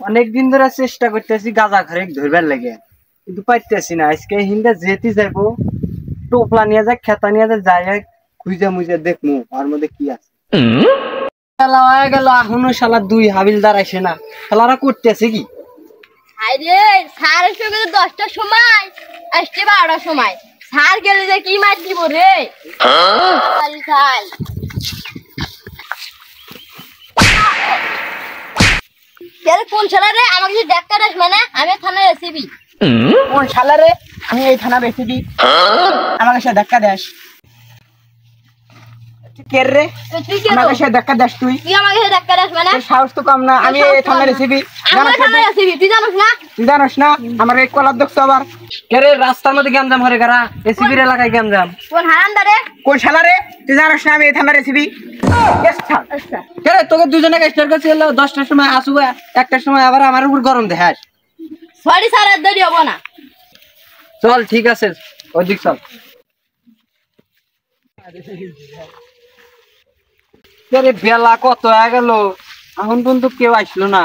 অনেকদিন ধরে চেষ্টা করতেছি গাঁজা ঘরে ধরবার লাগে, কিন্তু পাইতেছি না। আজকে হিন্দা যেতে যাইবো, টোপলা নিয়ে যায়, খেতা নিয়ে যায়, যাই খুঁজে মুজে দেখমু ওর মধ্যে কি আছে। শালা হয়ে গেল, এখনো শালা দুই হাবিলদার আসে না। শালারা করতেছে কি? আরে স্যার এসে গেছে 10টার সময়, আসছে 12টার সময়। স্যার গেলে যে কি মার দিব রে। খালি কোন শালা রে? আমাকে যে ডাক্তার আস, মানে আমি থানায় এসিবি। কোন শালা রে? আমি এই থানা বেশি দিই, আমাকে সে ধাক্কা দেস। কে রে? তুই কে? আমাকে সে ধাক্কা দেস তুই? তুই আমাকে যে ডাক্তার আস মানে? সাহস তো কম না। আমি এই থানা রেসিপি, আমি থানায় এসিবি, তুই জানিস না? তুই জানিস না? আমার এই কলার দেখছো আবার? কে রে? রাস্তার মধ্যে গ্যামজাম হরে কারা? এসিবির এলাকায় গ্যামজাম। কোন হারামদারে? কোন শালা রে? তুই জানিস না আমি এই থানা রেসিপি? আচ্ছা কে রে? তোকে দুজনে স্টার করছে 10টার সময় আসু, 1টার সময় আবার আমার উপর গরম দেখাস। সরি স্যার, আর দেরি হবো না। চল ঠিক আছে, ওদিক চল। কে রে, বেলা কত হয়ে গেল, এখন পর্যন্ত কেউ আসলো না।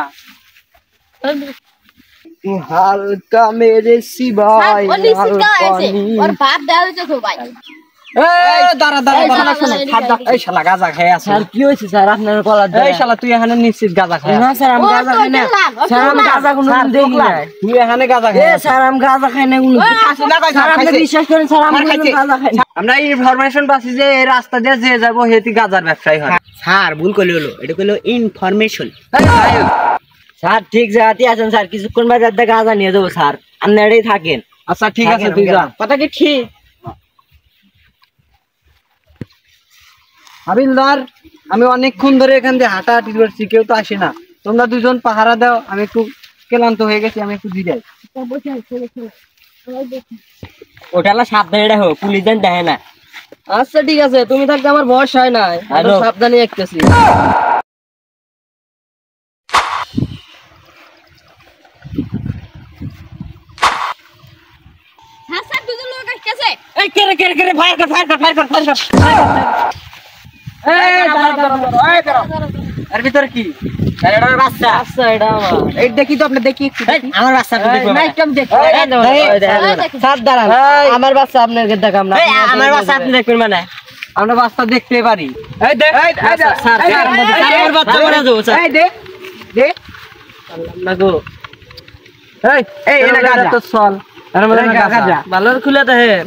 হালকা মেরে সিবাই ওর নিশ্চিত আছে, ওর বাপ দেওয়া হয়েছে সবাই। দাঁড়া দাঁড়া দাঁড়া, এই শালা গাঁজা খাই আছে। স্যার কি হয়েছে স্যার আপনার কলার? এই শালা তুই এখানে নিশ্চিত গাঁজা খাই? না স্যার আমি গাঁজা খাই না। স্যার আমি গাঁজা কোনোদিন দেখি না। তুই এখানে গাঁজা খাই? স্যার আমি গাঁজা খাই না কোনোদিন। স্যার আপনি বিশ্বাস করেন স্যার আমি কোনোদিন গাঁজা খাই না। আমরা ইনফরমেশন পাচ্ছি যে এই রাস্তা দিয়ে যে যাবো হেতি গাঁজার ব্যবসায়ী হয়। স্যার ভুল করলে হলো, এটা করলো ইনফরমেশন। স্যার ঠিক জায়গাতে আছেন স্যার, কিছুক্ষণ বাদে একটা গাঁজা নিয়ে যাবো স্যার, আপনি এটাই থাকেন। আচ্ছা ঠিক আছে, তুই যা। কথা কি ঠিক? হাবিলদার, আমি অনেকক্ষণ ধরে এখান দিয়ে হাঁটাহাঁটি করছি, কেউ তো আসে না। তোমরা দুজন পাহারা দাও, আমি একটু ক্লান্ত হয়ে গেছি, আমি একটু জিরাই। ওটা হলো সাবধানে রাখো, পুলিশ যেন দেখে না। আচ্ছা ঠিক আছে, তুমি থাকতে আমার ভয় হয় না, আমি সাবধানে একতেছি। হ্যাঁ স্যার, দুজন লোক আসছে। এই কে রে কে রে কে রে, ফায়ার কর ফায়ার কর ফায়ার কর ফায়ার কর। এই এর ভিতরে কি? এটা বাচ্চা। আচ্ছা, এটা আমার। এই দেখি তো আপনি, দেখি একটু দেখি। আমার বাচ্চাটা দেখো না। একদম দেখো। স্যার দাঁড়ান, আমার বাচ্চা আপনার দেখাম না। আমার বাচ্চা আপনি দেখবেন মানে? আমরা বাচ্চা দেখতে পারি। এই দে স্যার, আমার বাচ্চা মারা যাবো স্যার। এই দে দে না গো। এই এটা গাঁজা তো চল, এর মধ্যে গাঁজা। ভালো খুলে দেখে।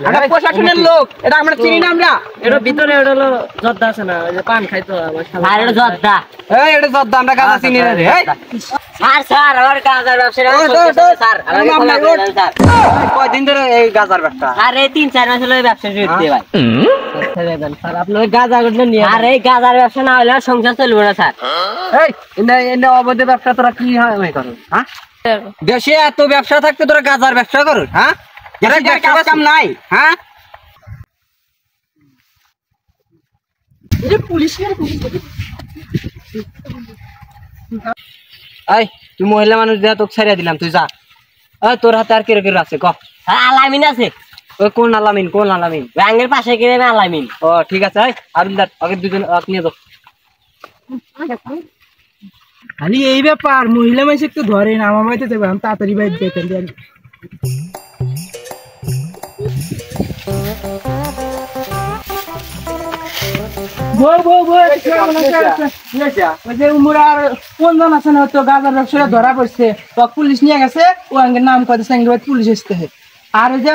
আমরা প্রশাসনের লোক, এটা আমরা চিনি না। আমরা এটা ভিতরে ওটা হলো জর্দা আছে না, ওই যে পান খাইতো আমার শালা। আর এটা জর্দা। এই এটা জর্দা, আমরা গাঁজা চিনি না রে। স্যার স্যার আমার গাঁজার ব্যবসা স্যার, আমাকে ক্ষমা করে দেন স্যার। কয়দিন ধরে এই গাঁজার ব্যবসা? আরে 3-4 মাস হলো এই ব্যবসা শুরু হচ্ছে ভাই। স্যার আপনার গাঁজা গুলো নিয়ে, আর এই গাঁজার ব্যবসা না হলে সংসার চলবে না স্যার। এই এনে অবৈধ ব্যবসা তোরা কি হয় করো? হ্যাঁ, দেশে এত ব্যবসা থাকতে তোরা গাঁজার ব্যবসা করো? হ্যাঁ, কাজ কাম নাই। হ্যাঁ, এই তুই মহিলা মানুষ দেয়া তোকে ছাড়িয়ে দিলাম, তুই যা। তোর হাতে আর কে আছে ক? আলামিন আছে। ওই কোন আলামিন? কোন আলামিন? ব্যাঙ্গের পাশে কিনে আলামিন। ও ঠিক আছে, আবিলদার আগে দুজন নিয়ে যাও। খালি এই ব্যাপার, মহিলা মানুষ একটু ধরে না, আমার বাড়িতে যাবে, আমি তাড়াতাড়ি বাইরে দেখেন। ধরা পড়ছে, পুলিশ নিয়ে গেছে, ও নাম করেছে পুলিশ আসতে। আর ওই যে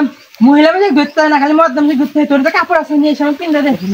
মহিলা মানুষ ধরতে হয় না, খালি মধ্যম ধরতে হয়। তোর তো কাপড় আছে নিয়ে এসে কিনতে দেখি।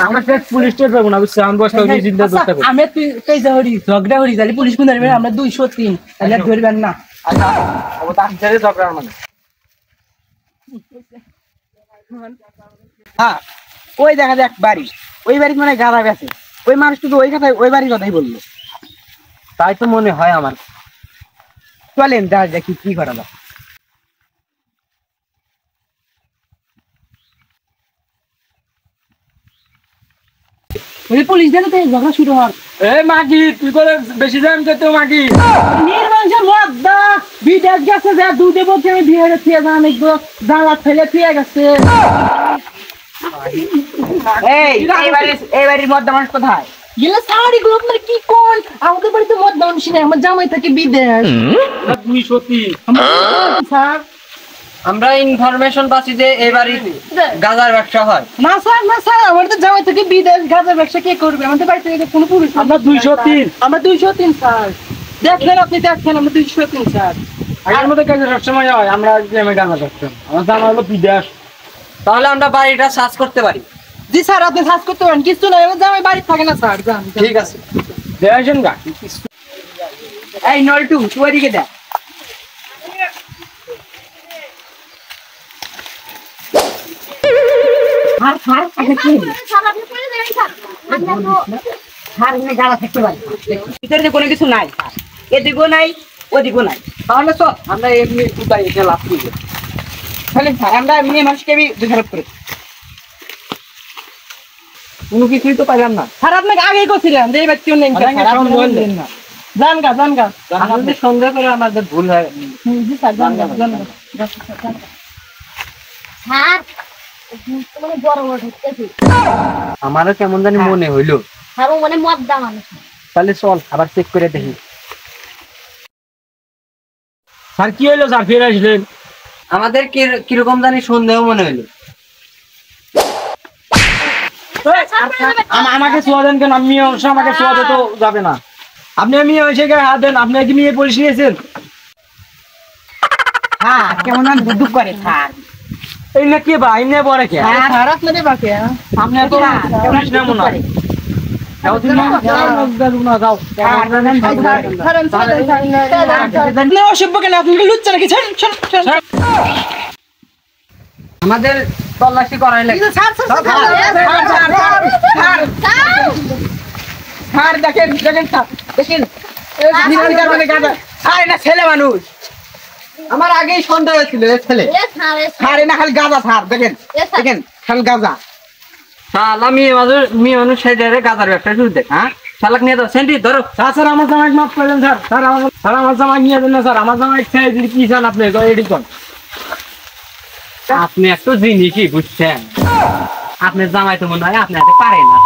আমরা পুলিশ স্টেট পাবো না, বুঝছো? আমি বসে চিন্তা করতে পারি। আমি তুই কইজা হরি ঝগড়া হরি যালি পুলিশ কোন ধরবে? আমরা 203 তাহলে ধরবেন না। আচ্ছা ও তার ছেড়ে ঝগড়ার মানে। হ্যাঁ, ওই দেখা যাক বাড়ি, ওই বাড়ি মানে গাঁজা বেছে। ওই মানুষটা তো ওই কথাই ওই বাড়ির কথাই বললো। তাই তো মনে হয় আমার। চলেন যা দেখি কি করা যায়। পুলিশ দেখে তো ঝগড়া শুরু হওয়ার। এই মাগি তুই করে বেশি দাম করতে মাগি। নির্বাঞ্চের মদ্দা বিদেশ গেছে যা দুধে বলছে আমি বিয়ে হয়ে ফিরে যান একটু জানলা ফেলে ফিরে গেছে। এই বাড়ির মদ্দা মানুষ কোথায় গেলে? সারি গুলো আপনার কি কোন? আমাদের বাড়িতে মদ্দা মানুষ নেই, আমার জামাই থাকে বিদেশ। 203 স্যার আমরা ইনফরমেশন পাচ্ছি যে এই বাড়ি গাজার ব্যবসা হয়। না স্যার, না স্যার, আমার তো জামাই থেকে বিদেশ, গাজার ব্যবসা কে করবে? আমাদের বাড়িতে কোনো পুরুষ। আমরা 203 আমরা 203 স্যার। দেখলেন আপনি, দেখেন আমরা 203 স্যার। আগের মধ্যে কাজে সবসময় হয়, আমরা গ্রামে গাজা করতাম। আমার জানা হলো বিদেশ। তাহলে আমরা বাড়িটা সার্চ করতে পারি। জি স্যার, আপনি সার্চ করতে পারেন, কিছু নাই, আমার জামাই বাড়ি থাকে না স্যার। যান, যান। ঠিক আছে দেখেন গা। এই নলটু তুই এদিকে দেখ। স্যার স্যার আচ্ছা কি হলো? স্যার আপনি করে দেবেন স্যার। আমরা তো স্যার এখানে গালা থাকতে পারে, ভিতরে তো কোনো কিছু নাই স্যার, এদিকেও নাই ওদিকেও নাই। তাহলে চল আমরা এমনি কোথায় এসে লাভ করবো। তাহলে স্যার আমরা মেয়ে মানুষকে আমি দোষারোপ করি। কোনো কিছুই তো পাইলাম না। স্যার আপনাকে আগেই করছিলাম যে এই ব্যক্তি নেই। জান গা জান গা। আমাদের সন্দেহ করে আমাদের ভুল হয়। জি স্যার জান গা জান গা। স্যার মানে বড় বড় ঢুকতেছি। আমারও কেমন জানি মনে হইলো। স্যার ও মানে মদ্দা মানুষ। তাহলে চল আবার চেক করে দেখি। স্যার কি হইলো স্যার ফিরে আসলেন? আমাদের কিরকম জানি সন্দেহ মনে হইলো। আমাকে ছোঁয়া দেন কেন? আমি আমাকে ছোঁয়া তো যাবে না। আপনি মেয়ে হয়েছে হাত দেন। আপনি কি মেয়ে পুলিশ নিয়েছেন? হ্যাঁ কেমন আমি দুঃখ করে স্যার। এই না কে বা এই না পরে কে? স্যার আপনাদের বাকি আপনি তো পুলিশ না মনে হয়। যাও তুমি যাও। অসভ্য কেন? আপনি লুচ্চা নাকি? আমাদের তল্লাশি করাই লাগে। স্যার দেখেন দেখেন স্যার দেখেন ছেলে মানুষ। আমার আগেই সন্দেহ হয়েছিল ছেলে। স্যার না খালি গাঁজা স্যার, দেখেন দেখেন খালি গাঁজা। শালা মেয়ে মানুষ সেই জায়গায় গাজার ব্যবসা শুরু দেখ। হ্যাঁ শালাক নিয়ে দাও সেন্টি ধরো। স্যার আমার জামাই মাফ করলেন স্যার। স্যার আমার জামাই নিয়ে দেন না স্যার। আমার জামাই ছেড়ে দিলে কি চান আপনি? এডি কোন আপনি একটু জিনিসই বুঝছেন। আপনার জামাই তো মনে হয় আপনি হাতে পারে না।